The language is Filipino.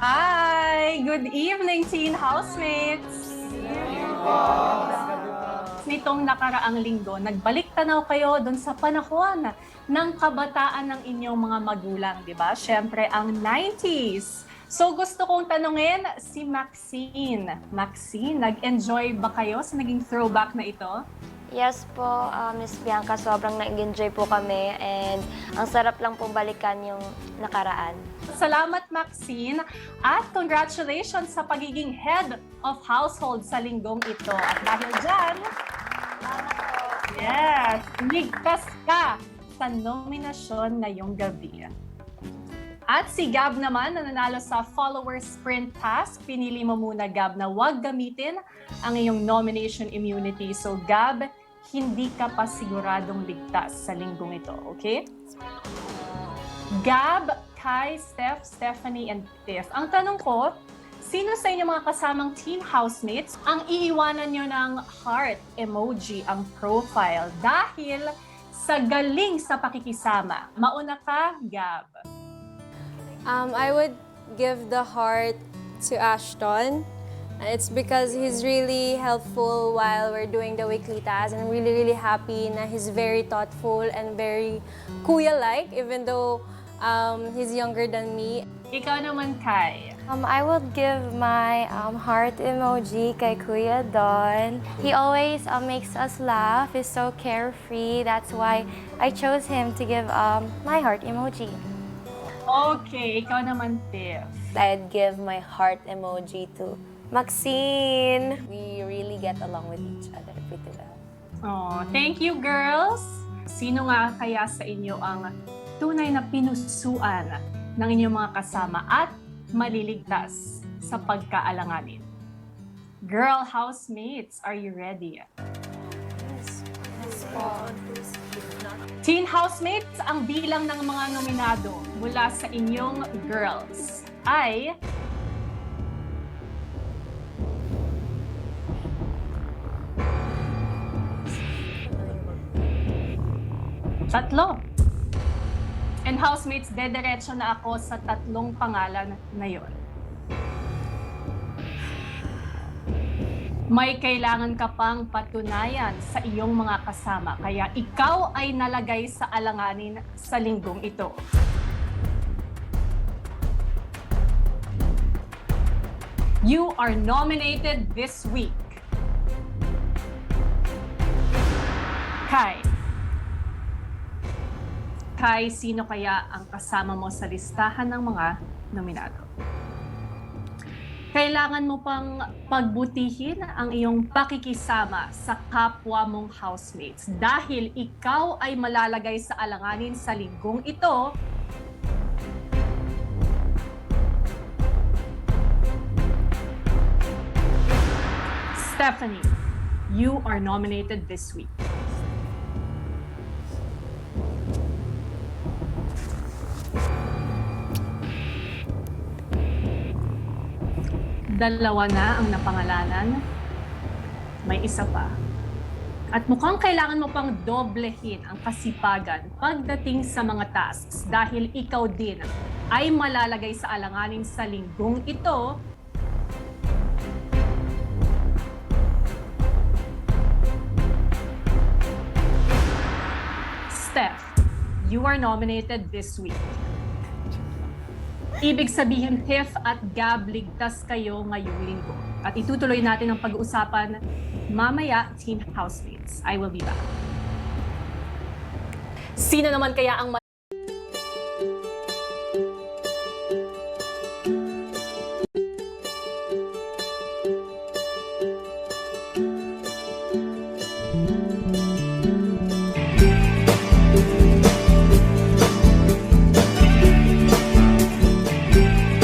Hi! Good evening, teen housemates! Nitong nakaraang linggo, nagbalik tanaw kayo doon sa panahon ng kabataan ng inyong mga magulang, di ba? Siyempre, ang 90s. So gusto kong tanungin si Maxine. Maxine, nag-enjoy ba kayo sa naging throwback na ito? Yes po, Miss Bianca, sobrang nag-enjoy po kami and ang sarap lang po balikan yung nakaraan. Salamat, Maxine, at congratulations sa pagiging head of household sa linggong ito. At dahil dyan, yes, ligtas ka sa nominasyon ngayong gabi. At si Gab naman, na nanalo sa follower sprint task, pinili mo muna, Gab, na huwag gamitin ang iyong nomination immunity. So, Gab, hindi ka pa siguradong ligtas sa linggong ito, okay? Gab, Kai, Steph, Stephanie, and Tiff. Ang tanong ko, sino sa inyong mga kasamang teen housemates ang iiwanan nyo ng heart emoji ang profile dahil sa galing sa pakikisama? Mauna ka, Gab. I would give the heart to Ashton. It's because he's really helpful while we're doing the weekly tasks, and I'm really, really happy na he's very thoughtful and very kuya-like, even though he's younger than me. Ikaw naman, Kai. I would give my heart emoji kay Kuya Don. He always makes us laugh. He's so carefree. That's why I chose him to give my heart emoji. Okay, ikaw naman, Tiff. I'd give my heart emoji to Maxine. We really get along with each other pretty well. Oh, thank you, girls. Sino nga kaya sa inyo ang tunay na pinusuan ng inyong mga kasama at maliligtas sa pagkaalanganin? Girl housemates, are you ready? Teen housemates, ang bilang ng mga nominado mula sa inyong girls ay 3. And housemates, dediretso na ako sa 3 pangalan na yon. May kailangan ka pang patunayan sa iyong mga kasama, kaya ikaw ay nalagay sa alanganin sa linggong ito. You are nominated this week. Kai. Kai, sino kaya ang kasama mo sa listahan ng mga nominado? Kailangan mo pang pagbutihin ang iyong pakikisama sa kapwa mong housemates dahil ikaw ay malalagay sa alanganin sa linggong ito. Stephanie, you are nominated this week. Dalawa na ang napangalanan, may isa pa. At mukhang kailangan mo pang doblehin ang kasipagan pagdating sa mga tasks dahil ikaw din ay malalagay sa alanganin sa linggong ito. Steph, you are nominated this week. Ibig sabihin, Tiff at Gab, ligtas kayo ngayong linggo. At itutuloy natin ang pag-uusapan mamaya, teen housemates. I will be back. Sino naman kaya ang